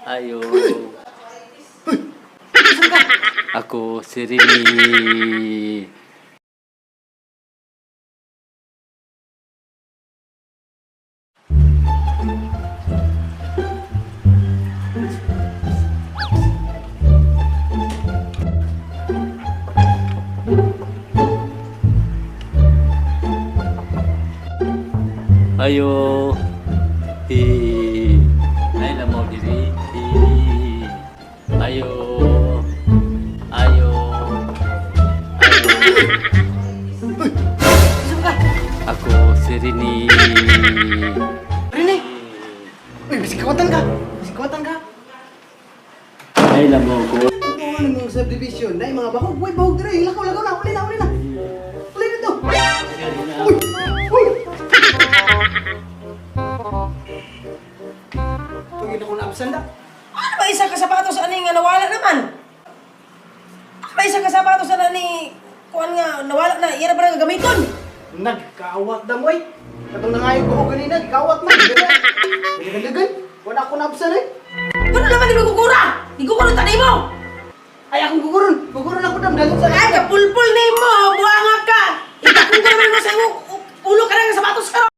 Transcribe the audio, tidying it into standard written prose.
Ayo. Ako si Rini. Ayo. Hi. Ay na mo diri. Hi. Ayo. Ayo. Ako si Rini. Rini! Uy, bisikawatan ka! Bisikawatan ka! Ay na mo ko. Ano mga subdivision? Dahil mga bahog, uy, bahog dire! Lakaw na! Uli na! Uli na! Uli na to! Uy! Uy! Pagin ako na-absent na. Ano ba isa ka sapatos ani nga nawala naman? Ano ba isa ka sapatos ani kuan nga nawala na ira ba nga gamiton? Nagkaawat na mo eh! Katong nangayog ko kanina, gikawat na! Dagan-dagan! Wala ako na-absent eh! Ano naman di magkukura? Igukuro tani mo! Ay, akong guguron! Guguron ako dam! Dagan sa Ay, kapulpul ni mo! Buanga ka! Itakong ka naman mo sa ulo ka na nga sapatos ka!